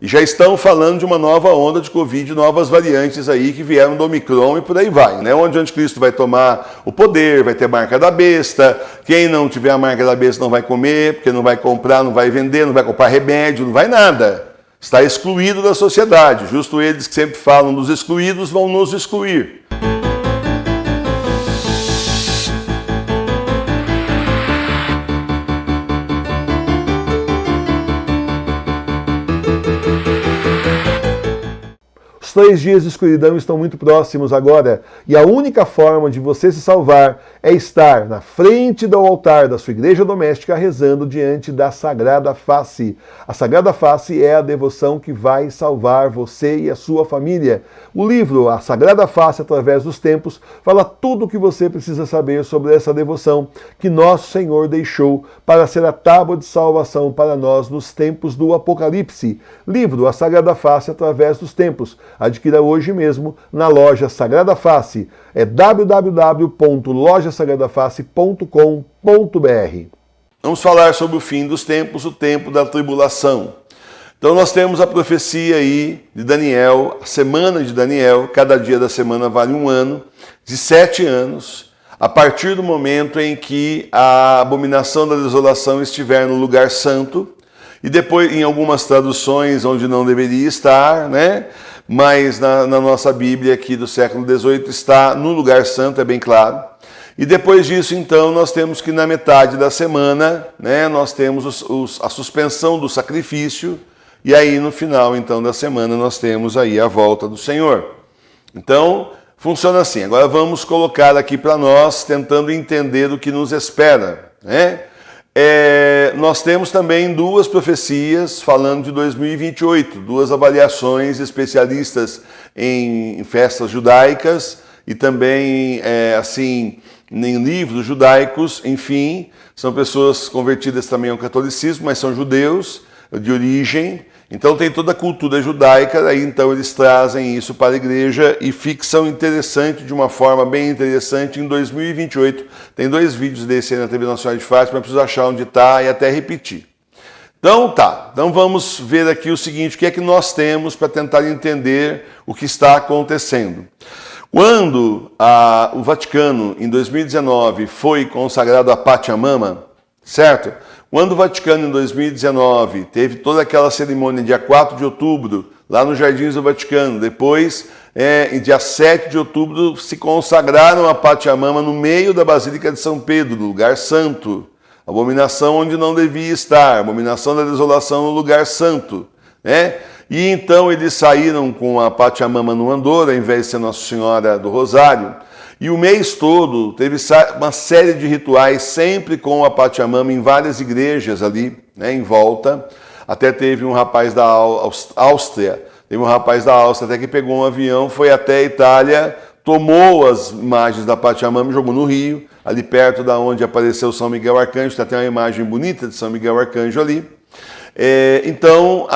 E já estão falando de uma nova onda de Covid, novas variantes aí que vieram do Omicron e por aí vai, né? Onde o anticristo vai tomar o poder, vai ter marca da besta. Quem não tiver a marca da besta não vai comer, porque não vai comprar, não vai vender, não vai comprar remédio, não vai nada. Está excluído da sociedade. Justo eles que sempre falam dos excluídos vão nos excluir. Os 3 dias de escuridão estão muito próximos agora, e a única forma de você se salvar é estar na frente do altar da sua igreja doméstica rezando diante da Sagrada Face. A Sagrada Face é a devoção que vai salvar você e a sua família. O livro A Sagrada Face através dos tempos fala tudo o que você precisa saber sobre essa devoção que nosso Senhor deixou para ser a tábua de salvação para nós nos tempos do Apocalipse. Livro A Sagrada Face através dos tempos. Adquira hoje mesmo na loja Sagrada Face. É www.lojasagradaface.com.br. Vamos falar sobre o fim dos tempos, o tempo da tribulação. Então nós temos a profecia aí de Daniel, a semana de Daniel, cada dia da semana vale 1 ano, de 7 anos, a partir do momento em que a abominação da desolação estiver no lugar santo, e depois em algumas traduções onde não deveria estar, né? Mas na nossa Bíblia aqui do século XVIII está no lugar santo, é bem claro. E depois disso, então, nós temos que na metade da semana, né, nós temos a suspensão do sacrifício, e aí no final, então, da semana, nós temos aí a volta do Senhor. Então, funciona assim. Agora vamos colocar aqui para nós, tentando entender o que nos espera, né? Nós temos também 2 profecias falando de 2028, 2 avaliações especialistas em festas judaicas e também, assim, em livros judaicos, enfim, são pessoas convertidas também ao catolicismo, mas são judeus de origem, então tem toda a cultura judaica, aí então eles trazem isso para a igreja e fixam interessante, de uma forma bem interessante, em 2028. Tem 2 vídeos desse aí na TV Nacional de Fátima, mas preciso achar onde está e até repetir. Então tá, então vamos ver aqui o seguinte, o que é que nós temos para tentar entender o que está acontecendo. Quando o Vaticano, em 2019, foi consagrado a Pachamama, certo? Quando o Vaticano, em 2019, teve toda aquela cerimônia, dia 4 de outubro, lá nos Jardins do Vaticano, depois, em dia 7 de outubro, se consagraram a Pachamama no meio da Basílica de São Pedro, no lugar santo. Abominação onde não devia estar, abominação da desolação no lugar santo, né? E então eles saíram com a Pachamama no andor, ao invés de ser Nossa Senhora do Rosário, e o mês todo teve uma série de rituais, sempre com a Pachamama, em várias igrejas ali, né, em volta. Até teve um rapaz da Áustria, até que pegou um avião, foi até a Itália, tomou as imagens da Pachamama e jogou no rio, ali perto da onde apareceu São Miguel Arcanjo, tem até uma imagem bonita de São Miguel Arcanjo ali. Então,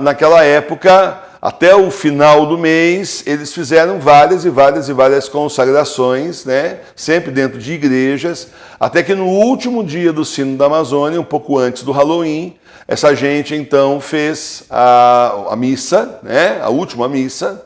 naquela época, até o final do mês, eles fizeram várias consagrações, né? Sempre dentro de igrejas, até que no último dia do Sínodo da Amazônia, um pouco antes do Halloween, essa gente então fez a missa, né? A última missa.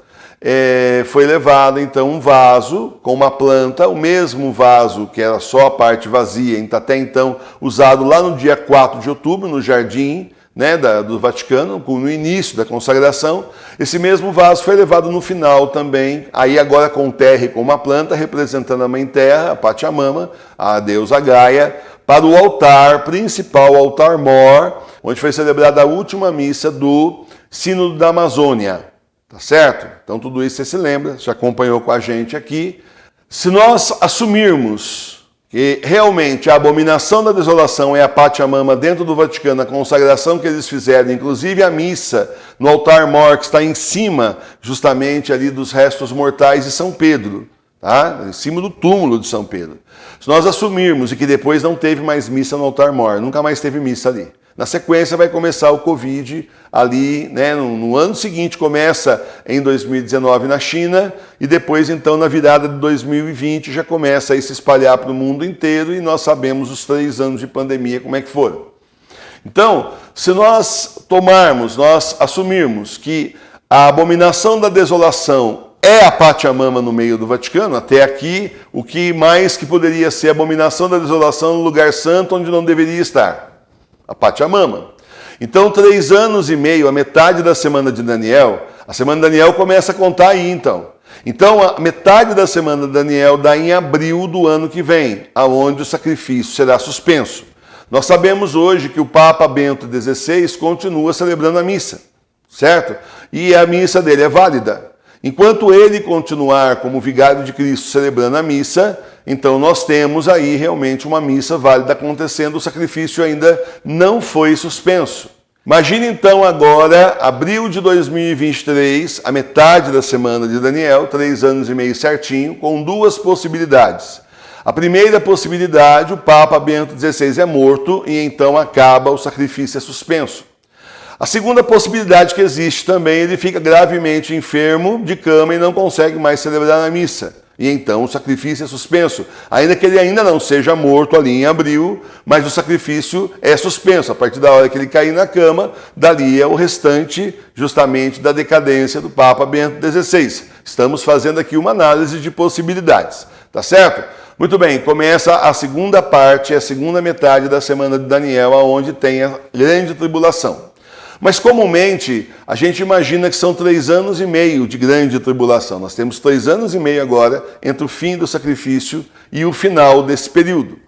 Foi levado então um vaso com uma planta, o mesmo vaso que era só a parte vazia, até então usado lá no dia 4 de outubro, no jardim, né, do Vaticano, no início da consagração. Esse mesmo vaso foi levado no final também, aí agora com terra e com uma planta, representando a Mãe Terra, a Pachamama, a deusa Gaia, para o altar principal, o altar mor, onde foi celebrada a última missa do Sínodo da Amazônia. Tá certo? Então tudo isso você se lembra, já acompanhou com a gente aqui. Se nós assumirmos que realmente a abominação da desolação é a Pachamama dentro do Vaticano, a consagração que eles fizeram, inclusive a missa no altar mor, que está em cima justamente ali dos restos mortais de São Pedro, tá? Em cima do túmulo de São Pedro. Se nós assumirmos e que depois não teve mais missa no altar mor, nunca mais teve missa ali. Na sequência vai começar o Covid ali, né, no ano seguinte, começa em 2019 na China, e depois então na virada de 2020 já começa a se espalhar para o mundo inteiro, e nós sabemos os 3 anos de pandemia como é que foram. Então, se nós assumirmos que a abominação da desolação é a Pachamama no meio do Vaticano, até aqui, o que mais que poderia ser a abominação da desolação no lugar santo onde não deveria estar? A Pachamama. Então, 3 anos e meio, a metade da semana de Daniel, a semana de Daniel começa a contar aí, então. Então, a metade da semana de Daniel dá em abril do ano que vem, aonde o sacrifício será suspenso. Nós sabemos hoje que o Papa Bento XVI continua celebrando a missa, certo? E a missa dele é válida. Enquanto ele continuar como vigário de Cristo celebrando a missa, então nós temos aí realmente uma missa válida acontecendo, o sacrifício ainda não foi suspenso. Imagine então agora, abril de 2023, a metade da semana de Daniel, 3 anos e meio certinho, com 2 possibilidades. A primeira possibilidade, o Papa Bento XVI é morto e então acaba, o sacrifício é suspenso. A segunda possibilidade que existe também, ele fica gravemente enfermo de cama e não consegue mais celebrar a missa. E então o sacrifício é suspenso, ainda que ele ainda não seja morto ali em abril, mas o sacrifício é suspenso. A partir da hora que ele cair na cama, dali é o restante justamente da decadência do Papa Bento XVI. Estamos fazendo aqui uma análise de possibilidades, tá certo? Muito bem, começa a segunda parte, a segunda metade da semana de Daniel, onde tem a grande tribulação. Mas comumente a gente imagina que são 3 anos e meio de grande tribulação. Nós temos 3 anos e meio agora entre o fim do sacrifício e o final desse período.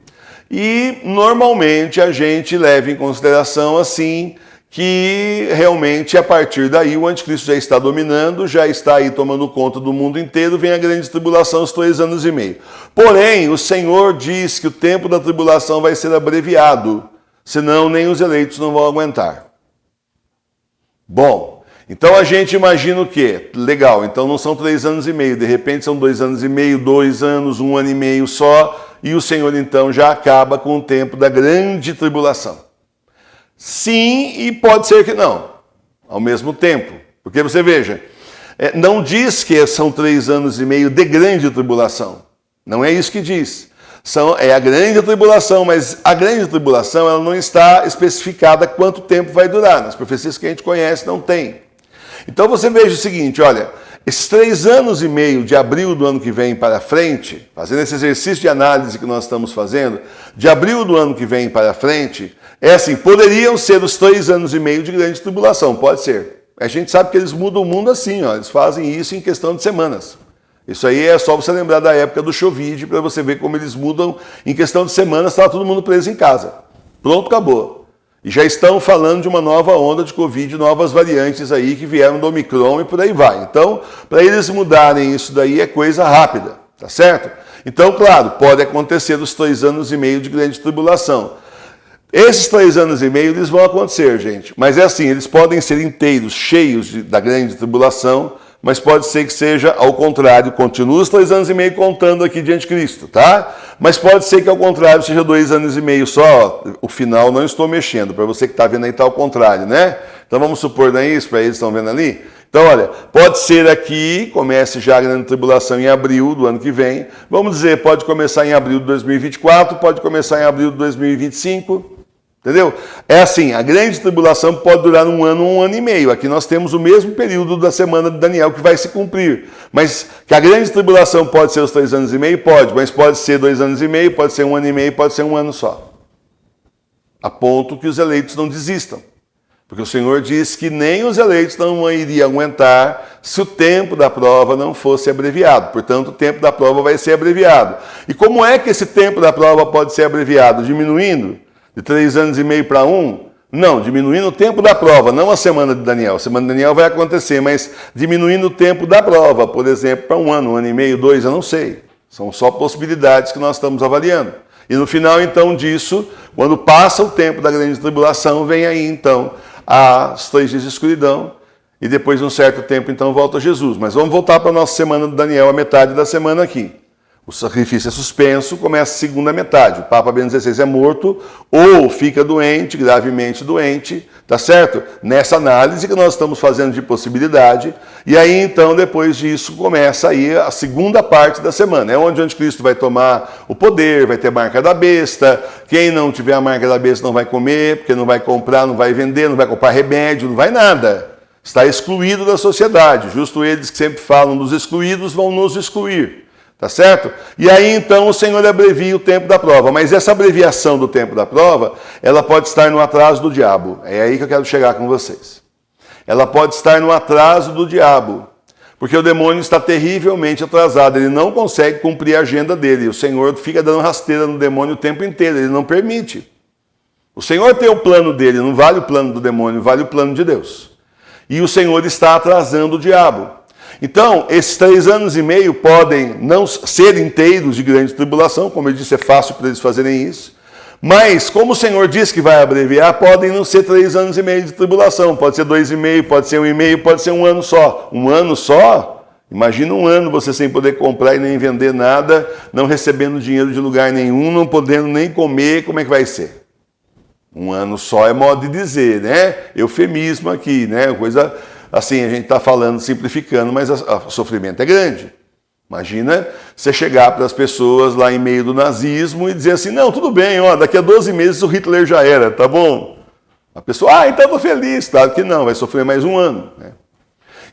E normalmente a gente leva em consideração assim que realmente a partir daí o anticristo já está dominando, já está aí tomando conta do mundo inteiro, vem a grande tribulação, os 3 anos e meio. Porém, o Senhor diz que o tempo da tribulação vai ser abreviado, senão nem os eleitos não vão aguentar. Bom, então a gente imagina o quê? Legal, então não são 3 anos e meio, de repente são 2 anos e meio, 2 anos, 1 ano e meio só, e o Senhor então já acaba com o tempo da grande tribulação. Sim, e pode ser que não, ao mesmo tempo. Porque você veja, não diz que são 3 anos e meio de grande tribulação. Não é isso que diz. É a grande tribulação, mas a grande tribulação ela não está especificada quanto tempo vai durar. Nas profecias que a gente conhece não tem. Então você veja o seguinte, olha, esses 3 anos e meio de abril do ano que vem para frente, fazendo esse exercício de análise que nós estamos fazendo, de abril do ano que vem para frente, assim, poderiam ser os 3 anos e meio de grande tribulação, pode ser. A gente sabe que eles mudam o mundo assim, ó, eles fazem isso em questão de semanas. Isso aí é só você lembrar da época do Covid, para você ver como eles mudam em questão de semanas, estava todo mundo preso em casa. Pronto, acabou. E já estão falando de uma nova onda de Covid, novas variantes aí que vieram do Omicron e por aí vai. Então, para eles mudarem isso daí é coisa rápida, tá certo? Então, claro, pode acontecer os 3 anos e meio de grande tribulação. Esses 3 anos e meio, eles vão acontecer, gente. Mas é assim, eles podem ser inteiros, cheios da grande tribulação, mas pode ser que seja ao contrário, continua os 3 anos e meio contando aqui de anticristo, tá? Mas pode ser que ao contrário seja 2 anos e meio só, o final não estou mexendo, para você que está vendo aí está ao contrário, né? Então vamos supor, não é isso, para eles estão vendo ali? Então olha, pode ser aqui, comece já a grande tribulação em abril do ano que vem, vamos dizer, pode começar em abril de 2024, pode começar em abril de 2025, entendeu? É assim, a grande tribulação pode durar 1 ano e meio. Aqui nós temos o mesmo período da semana de Daniel que vai se cumprir. Mas que a grande tribulação pode ser os 3 anos e meio? Pode, mas pode ser 2 anos e meio, pode ser 1 ano e meio, pode ser 1 ano só. A ponto que os eleitos não desistam. Porque o Senhor diz que nem os eleitos não iriam aguentar se o tempo da prova não fosse abreviado. Portanto, o tempo da prova vai ser abreviado. E como é que esse tempo da prova pode ser abreviado? Diminuindo? De 3 anos e meio para 1? Não, diminuindo o tempo da prova, não a semana de Daniel. A semana de Daniel vai acontecer, mas diminuindo o tempo da prova, por exemplo, para 1 ano, 1 ano e meio, 2, eu não sei. São só possibilidades que nós estamos avaliando. E no final, então, disso, quando passa o tempo da grande tribulação, vem aí, então, os 3 dias de escuridão, e depois de um certo tempo, então, volta Jesus. Mas vamos voltar para a nossa semana de Daniel, a metade da semana aqui. O sacrifício é suspenso, começa a segunda metade. O Papa Bento XVI é morto ou fica doente, gravemente doente, tá certo? Nessa análise que nós estamos fazendo de possibilidade. E aí, então, depois disso, começa aí a segunda parte da semana. É onde o anticristo vai tomar o poder, vai ter a marca da besta. Quem não tiver a marca da besta não vai comer, porque não vai comprar, não vai vender, não vai comprar remédio, não vai nada. Está excluído da sociedade. Justo eles que sempre falam dos excluídos vão nos excluir. Tá certo? E aí, então, o Senhor abrevia o tempo da prova. Mas essa abreviação do tempo da prova, ela pode estar no atraso do diabo. É aí que eu quero chegar com vocês. Ela pode estar no atraso do diabo. Porque o demônio está terrivelmente atrasado. Ele não consegue cumprir a agenda dele. O Senhor fica dando rasteira no demônio o tempo inteiro. Ele não permite. O Senhor tem o plano dele. Não vale o plano do demônio, vale o plano de Deus. E o Senhor está atrasando o diabo. Então, esses 3 anos e meio podem não ser inteiros de grande tribulação, como eu disse, é fácil para eles fazerem isso, mas, como o Senhor disse que vai abreviar, podem não ser 3 anos e meio de tribulação, pode ser 2,5, pode ser 1,5, pode ser 1 ano só. 1 ano só? Imagina 1 ano você sem poder comprar e nem vender nada, não recebendo dinheiro de lugar nenhum, não podendo nem comer, como é que vai ser? 1 ano só é modo de dizer, né? Eufemismo aqui, né? Coisa... Assim, a gente está falando, simplificando, mas o sofrimento é grande. Imagina você chegar para as pessoas lá em meio do nazismo e dizer assim, não, tudo bem, ó, daqui a 12 meses o Hitler já era, tá bom? A pessoa, então estou feliz. Claro que não, vai sofrer mais 1 ano. Né?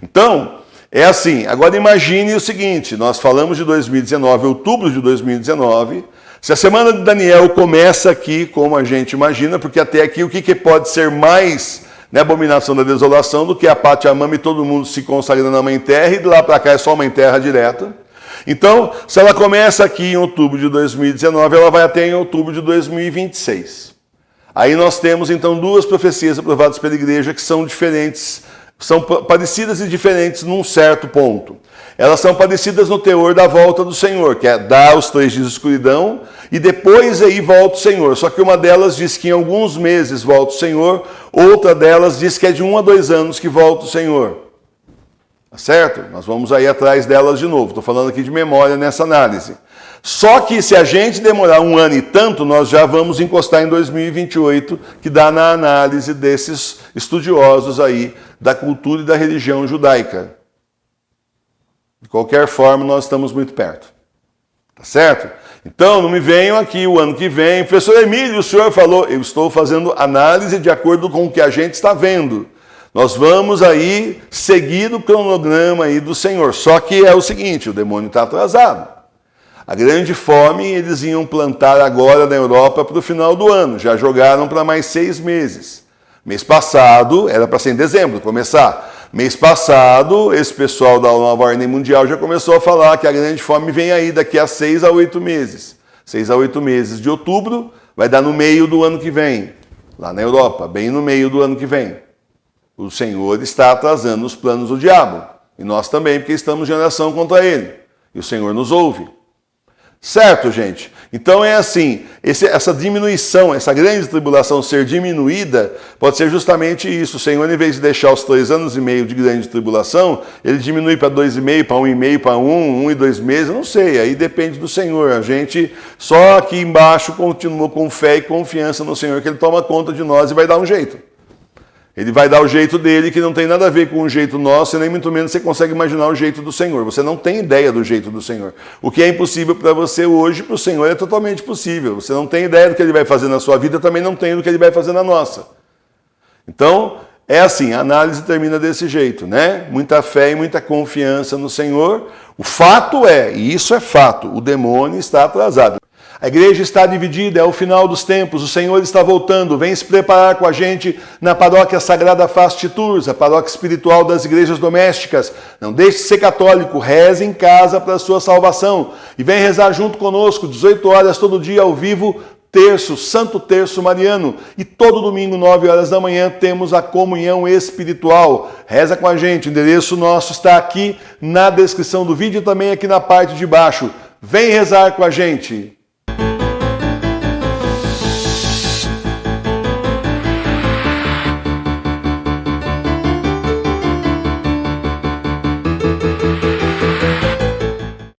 Então, é assim. Agora imagine o seguinte, nós falamos de 2019, outubro de 2019, se a semana de Daniel começa aqui, como a gente imagina, porque até aqui o que pode ser mais... na abominação da desolação, do que a Pachamama e todo mundo se consagrando na Mãe Terra, e de lá para cá é só Mãe Terra direta. Então, se ela começa aqui em outubro de 2019, ela vai até em outubro de 2026. Aí nós temos, então, 2 profecias aprovadas pela igreja que são diferentes, são parecidas e diferentes num certo ponto. Elas são parecidas no teor da volta do Senhor, que é dar os 3 dias de escuridão, e depois aí volta o Senhor. Só que uma delas diz que em alguns meses volta o Senhor, outra delas diz que é de 1 a 2 anos que volta o Senhor. Tá certo? Nós vamos aí atrás delas de novo. Estou falando aqui de memória nessa análise. Só que se a gente demorar 1 ano e tanto, nós já vamos encostar em 2028, que dá na análise desses estudiosos aí da cultura e da religião judaica. De qualquer forma, nós estamos muito perto. Tá certo? Então, não me venham aqui o ano que vem. Professor Emílio, o senhor falou... Eu estou fazendo análise de acordo com o que a gente está vendo. Nós vamos aí seguir o cronograma aí do Senhor. Só que é o seguinte, o demônio está atrasado. A grande fome eles iam plantar agora na Europa para o final do ano. Já jogaram para mais 6 meses. Mês passado, era para ser em dezembro, começar... Mês passado, esse pessoal da Nova Ordem Mundial já começou a falar que a grande fome vem aí daqui a 6 a 8 meses. 6 a 8 meses de outubro, vai dar no meio do ano que vem, lá na Europa, bem no meio do ano que vem. O Senhor está atrasando os planos do diabo. E nós também, porque estamos em oração contra ele. E o Senhor nos ouve. Certo, gente? Então é assim, essa diminuição, essa grande tribulação ser diminuída, pode ser justamente isso. O Senhor, em vez de deixar os 3 anos e meio de grande tribulação, ele diminui para 2,5, para 1,5, para 1 e 2 meses, não sei, aí depende do Senhor. A gente só aqui embaixo continua com fé e confiança no Senhor, que ele toma conta de nós e vai dar um jeito. Ele vai dar o jeito dele, que não tem nada a ver com o jeito nosso, e nem muito menos você consegue imaginar o jeito do Senhor. Você não tem ideia do jeito do Senhor. O que é impossível para você hoje, para o Senhor é totalmente possível. Você não tem ideia do que ele vai fazer na sua vida, eu também não tenho do que ele vai fazer na nossa. Então, é assim, a análise termina desse jeito, né? Muita fé e muita confiança no Senhor. O fato é, e isso é fato, o demônio está atrasado. A igreja está dividida, é o final dos tempos, o Senhor está voltando, vem se preparar com a gente na paróquia Sagrada Face de Tours, a paróquia espiritual das igrejas domésticas. Não deixe de ser católico, reze em casa para a sua salvação. E vem rezar junto conosco, 18 horas todo dia ao vivo, terço, Santo Terço Mariano. E todo domingo, 9 horas da manhã, temos a comunhão espiritual. Reza com a gente, o endereço nosso está aqui na descrição do vídeo e também aqui na parte de baixo. Vem rezar com a gente.